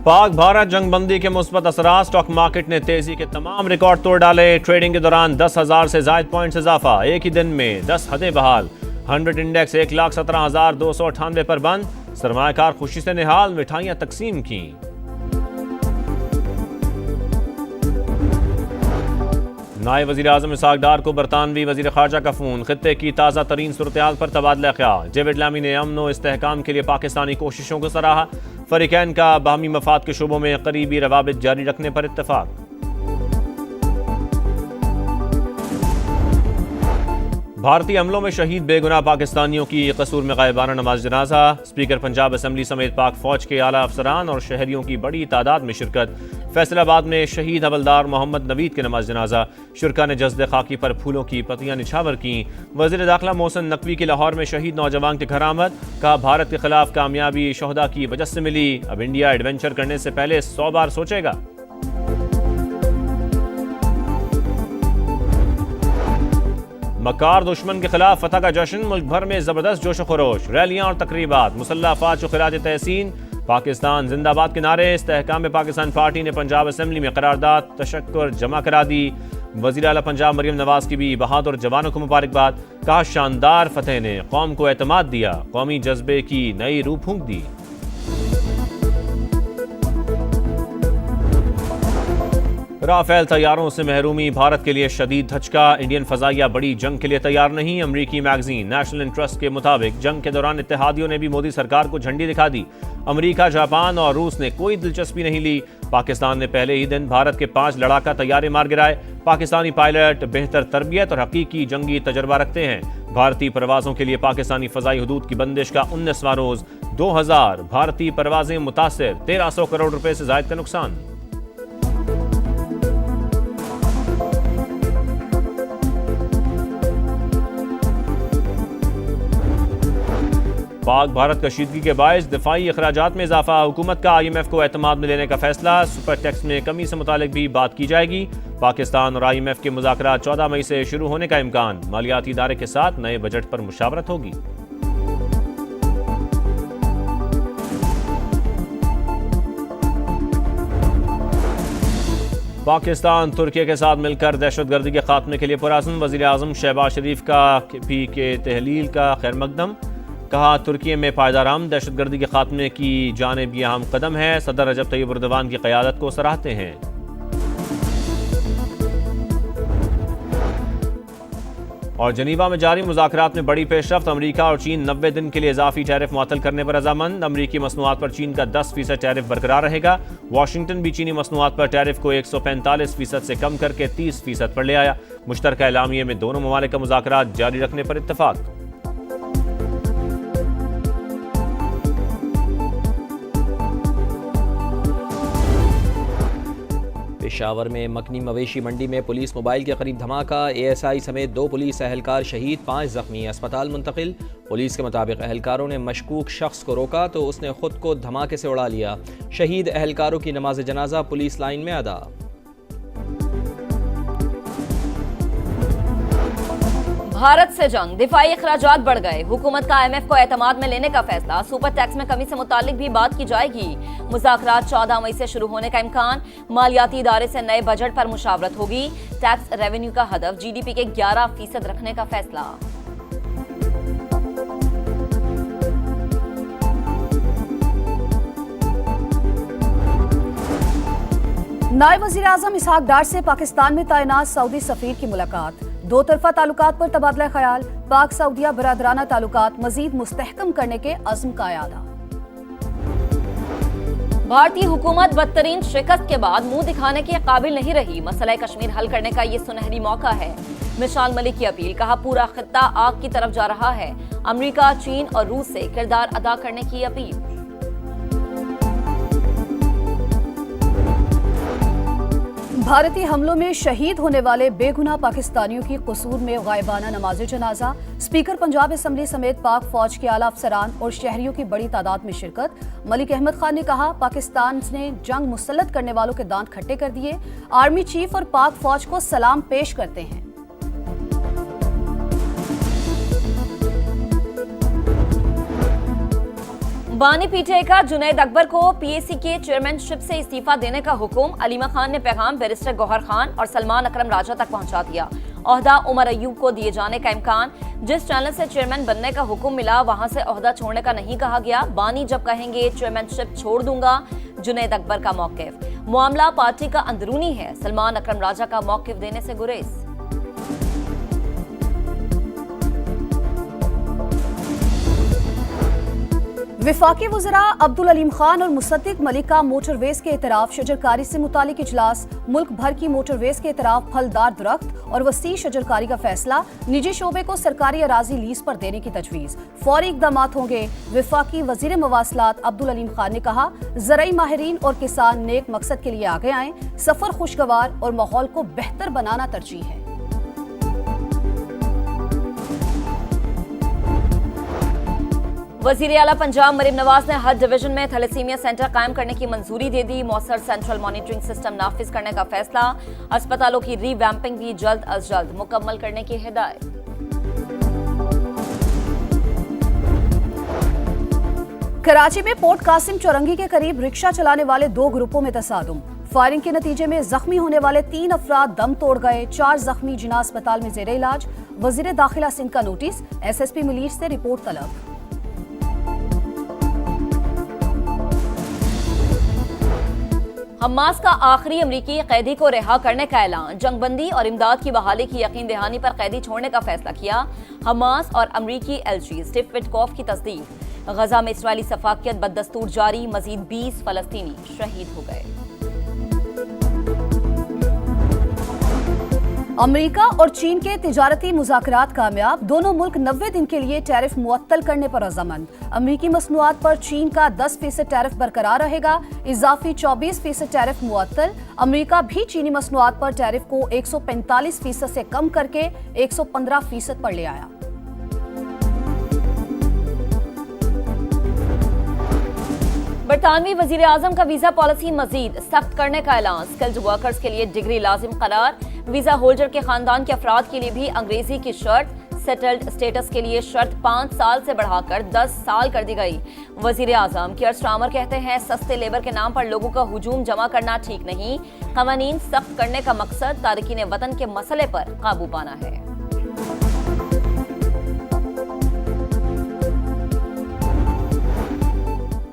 पाक भारत जंगबंदी के मुस्बत असरात, स्टॉक मार्केट ने तेजी के तमाम रिकॉर्ड तोड़ डाले। ट्रेडिंग के दौरान 10,000 से जायद पॉइंट्स इजाफा, एक ही दिन में 10 हदें बहाल। 100 इंडेक्स 1,17,298 पर बंद। सरमायाकार खुशी से निहाल, मिठाइयां तकसीम की। नायब वज़ीर आज़म इसहाक डार को बरतानवी वज़ीर ख़ारजा का फ़ोन, खित्ते की ताज़ा तरीन सूरत-ए-हाल पर तबादला ख्याल। डेविड लामी ने अमन व इस्तेहकाम के लिए पाकिस्तानी कोशिशों को सराहा। फ़रीक़ैन का बाहमी मफाद के शोबों में करीबी रवाबित जारी रखने पर इत्तफ़ाक़। भारतीय हमलों में शहीद बेगुनाह पाकिस्तानियों की कसूर में गायबाना नमाज जनाजा। स्पीकर पंजाब असम्बली समेत पाक फौज के आला अफसरान और शहरियों की बड़ी तादाद में शिरकत। फैसलाबाद में शहीद हवलदार मोहम्मद नवीद के नमाज जनाजा। शुरका ने जज्द खाकी पर फूलों की पत्तियां निछावर की। वज़ीर दाखिला मोहसिन नकवी की लाहौर में शहीद नौजवान के घर आमद। कहा, भारत के खिलाफ कामयाबी शोहदा की वजह से मिली, अब इंडिया एडवेंचर करने से पहले 100 बार सोचेगा। मकार दुश्मन के खिलाफ फतह का जश्न, मुल्क भर में जबरदस्त जोश खरोश। रैलियां और तकरीबात, मुसल्लह अफवाज को खिराज तहसीन। पाकिस्तान जिंदाबाद के नारे। इस्तेहकाम पाकिस्तान पार्टी ने पंजाब असम्बली में करारदाद तशक्कुर जमा करा दी। वज़ीर आला पंजाब मरियम नवाज की भी बहादुर जवानों को मुबारकबाद। कहा, शानदार फतेह ने कौम को एतमाद दिया, कौमी जज्बे की नई रूह फूंक दी। राफेल तैयारों से महरूमी भारत के लिए शदीद धचका। इंडियन फजाइया बड़ी जंग के लिए तैयार नहीं। अमरीकी मैगजीन नेशनल इंटरेस्ट के मुताबिक जंग के दौरान इत्तेहादियों ने भी मोदी सरकार को झंडी दिखा दी। अमरीका, जापान और रूस ने कोई दिलचस्पी नहीं ली। पाकिस्तान ने पहले ही दिन भारत के 5 लड़ाका तैयारे मार गिराए। पाकिस्तानी पायलट बेहतर तरबियत और हकीकी जंगी तजर्बा रखते हैं। भारतीय परवाजों के लिए पाकिस्तानी फजाई हदूद की बंदिश का 19वां रोज। 2000 भारतीय परवाजें मुतासिर, 1300 करोड़ रुपए से जायद का नुकसान। पाक भारत कशीदगी के बायस दिफाई अखराजात में इजाफा। हुकूमत का IMF को एतमाद में लेने का फैसला। सुपर टैक्स में कमी से मुतालिक भी बात की जाएगी। पाकिस्तान और IMF के मुज़ाकरात 14 मई से शुरू होने का इम्कान। मालियाती इदारे के साथ नए बजट पर मुशावरत होगी। पाकिस्तान तुर्की के साथ मिलकर दहशतगर्दी के खात्मे के लिए पुरअज़्म। वज़ीर आज़म शहबाज शरीफ का भी के तहलील का खैर मकदम। कहा, तुर्की में पायदार अमन दहशतगर्दी के खात्मे की जानिब यह अहम कदम है। सदर रजब तैयब एर्दोगान की क़यादत को सराहते हैं। और जनीवा में जारी मुज़ाकरात में बड़ी पेशरफ्त। अमरीका और चीन 90 दिन के लिए इजाफी टैरिफ मुअत्तल करने पर रजामंद। अमरीकी मसनूआत पर चीन का 10% टैरिफ बरकरार रहेगा। वाशिंगटन भी चीनी मसनूआत पर टैरिफ को 145% से कम करके 30% पर ले आया। मुश्तरका एलामिये में दोनों ममालिक का मुज़ाकरात जारी रखने पर इत्तफाक। पेशावर में मकनी मवेशी मंडी में पुलिस मोबाइल के करीब धमाका। ASI समेत 2 पुलिस एहलकार शहीद, 5 जख्मी, अस्पताल मुंतकिल। पुलिस के मुताबिक एहलकारों ने मशकूक शख्स को रोका तो उसने खुद को धमाके से उड़ा लिया। शहीद एहलकारों की नमाज जनाजा पुलिस लाइन में अदा। भारत से जंग, दिफाई अखराजात बढ़ गए। हुकूमत का IMF को एतमाद में लेने का फैसला। सुपर टैक्स में कमी से मुतालिक भी बात की जाएगी। मुज़ाकरात 14 मई से शुरू होने का इम्कान। मालियाती इदारे से नए बजट पर मुशावरत होगी। टैक्स रेवेन्यू का हदफ GDP के 11% रखने का फैसला। नायब वज़ीर आज़म इसहाक डार से पाकिस्तान में तैनात सऊदी सफीर की मुलाकात। 2 तरफा ताल्लुकात पर तबादला ख्याल। पाक सऊदिया बरादराना ताल्लुकात मजीद मुस्तहकम करने के अज़्म का यादा। भारतीय हुकूमत बदतरीन शिकस्त के बाद मुंह दिखाने के काबिल नहीं रही। मसला कश्मीर हल करने का ये सुनहरी मौका है। मिसाल मलिक की अपील। कहा, पूरा खित्ता आग की तरफ जा रहा है। अमेरिका, चीन और रूस से किरदार अदा करने की अपील। भारतीय हमलों में शहीद होने वाले बेगुनाह पाकिस्तानियों की कसूर में गायबाना नमाज जनाजा। स्पीकर पंजाब असम्बली समेत पाक फौज के आला अफसरान और शहरियों की बड़ी तादाद में शिरकत। मलिक अहमद खान ने कहा, पाकिस्तान ने जंग मुसल्लत करने वालों के दांत खट्टे कर दिए। आर्मी चीफ और पाक फौज को सलाम पेश करते हैं। बानी पीटीआई का जुनैद अकबर को पीएसी के चेयरमैनशिप से इस्तीफा देने का हुक्म। अलीमा खान ने पैगाम बैरिस्टर गौहर खान और सलमान अकरम राजा तक पहुंचा दिया। ओहदा उमर अयूब को दिए जाने का इम्कान। जिस चैनल से चेयरमैन बनने का हुक्म मिला वहां से ओहदा छोड़ने का नहीं कहा गया। बानी जब कहेंगे चेयरमैनशिप छोड़ दूंगा। जुनैद अकबर का मौकिफ, मामला पार्टी का अंदरूनी है। सलमान अकरम राजा का मौकिफ देने से गुरेज। विफाकी वज़रा अब्दुल अलीम खान और मुसद्दिक मलिक का मोटरवेज के इतराफ शजरकारी से मुतालिक इजलास। मुल्क भर की मोटरवेज के इतराफ फलदार दरख्त और वसी शजरकारी का फैसला। निजी शोबे को सरकारी अराजी लीज पर देने की तजवीज़। फौरी इक़दामात होंगे। विफाकी वज़ीर मवासलात अब्दुल अलीम खान ने कहा, ज़राई माहिरीन और किसान नेक मकसद के लिए आगे आएँ। सफ़र खुशगवार और माहौल को बेहतर बनाना तरजीह है। वज़ीर आला पंजाब मरीम नवाज ने हर डिवीजन में थैलेसीमिया सेंटर कायम करने की मंजूरी दे दी। मौसर सेंट्रल मॉनिटरिंग सिस्टम नाफिज करने का फैसला। अस्पतालों की रीवैम्पिंग भी जल्द अज जल्द मुकम्मल करने की हिदायत। कराची में पोर्ट कासिम चौरंगी के करीब रिक्शा चलाने वाले 2 ग्रुपों में तसादुम। फायरिंग के नतीजे में जख्मी होने वाले 3 अफराद दम तोड़ गए। 4 जख्मी जिना अस्पताल में जेरे इलाज। वजीर दाखिला सिंध का नोटिस। SSP मुलीर से रिपोर्ट तलब। हमास का आखिरी अमरीकी कैदी को रिहा करने का ऐलान। जंगबंदी और इमदाद की बहाली की यकीन दहानी पर कैदी छोड़ने का फैसला किया। हमास और अमरीकी LG स्टीव विटकॉफ की तस्दीक। गजा में इस्राएली सफाकियत बददस्तूर जारी। मजीद 20 फलस्तीनी शहीद हो गए। अमेरिका और चीन के तिजारती मुज़ाकरात कामयाब। दोनों मुल्क 90 दिन के लिए टैरिफ मुअत्तल करने पर रज़ामंद। अमेरिकी मसनूआत पर चीन का 10% टैरिफ बरकरार रहेगा। इजाफी 24% टैरिफ मुअत्तल। अमेरिका भी चीनी मसनूआत पर टैरिफ को 145% से कम करके 115% पर ले आया। बरतानवी वजीर आजम का वीजा पॉलिसी मजीद सख्त करने का ऐलान। स्किल्ड वर्कर्स के लिए डिग्री लाजिम करार। वीजा होल्डर के खानदान के अफराद के लिए भी अंग्रेजी की शर्त। सेटल्ड स्टेटस के लिए शर्त 5 साल से बढ़ाकर 10 साल कर दी गई। वजीर आजम कियर स्टारमर कहते हैं, सस्ते लेबर के नाम पर लोगों का हुजूम जमा करना ठीक नहीं। कवानीन सख्त करने का मकसद तारिकीन वतन के मसले पर काबू पाना है।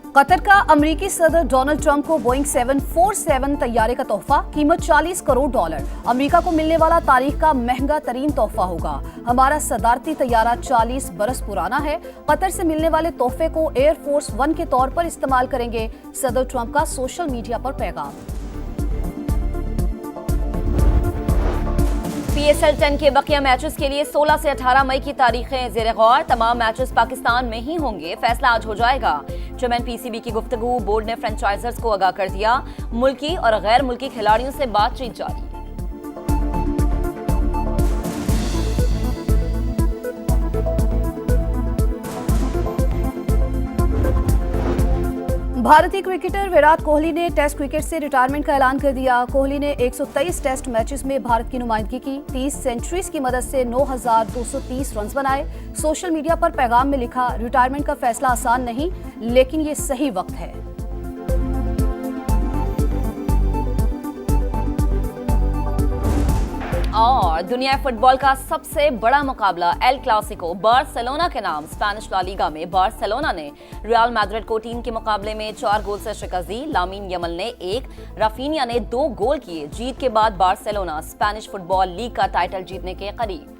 कतर का अमेरिकी सदर डोनाल्ड ट्रंप को बोइंग 747 तैयारे का तोहफा। कीमत $40 करोड़। अमेरिका को मिलने वाला तारीख का महंगा तरीन तोहफा होगा। हमारा सदारती तैयारा 40 बरस पुराना है। कतर से मिलने वाले तोहफे को एयरफोर्स 1 के तौर पर इस्तेमाल करेंगे। सदर ट्रंप का सोशल मीडिया पर पैगाम। PSL 10 के बकिया मैचेस के लिए 16 से 18 मई की तारीखें ज़ेरे गौर। तमाम मैचेस पाकिस्तान में ही होंगे। फैसला आज हो जाएगा। चेयरमैन PCB की गुफ्तगू। बोर्ड ने फ्रेंचाइजर्स को आगाह कर दिया। मुल्की और गैर मुल्की खिलाड़ियों से बातचीत जारी। भारतीय क्रिकेटर विराट कोहली ने टेस्ट क्रिकेट से रिटायरमेंट का ऐलान कर दिया। कोहली ने 123 टेस्ट मैचेस में भारत की नुमाइंदगी की। 30 सेंचुरीज की मदद से 9,230 रन बनाए। सोशल मीडिया पर पैगाम में लिखा, रिटायरमेंट का फैसला आसान नहीं, लेकिन ये सही वक्त है। और दुनिया फुटबॉल का सबसे बड़ा मुकाबला एल क्लासिको बार्सिलोना के नाम। स्पेनिश ला लीगा में बार्सिलोना ने रियल मैड्रिड को 3 के मुकाबले में 4 गोल से शिकस्त दी। लामीन यमल ने 1, राफिनिया ने 2 गोल किए। जीत के बाद बार्सिलोना स्पेनिश फुटबॉल लीग का टाइटल जीतने के करीब।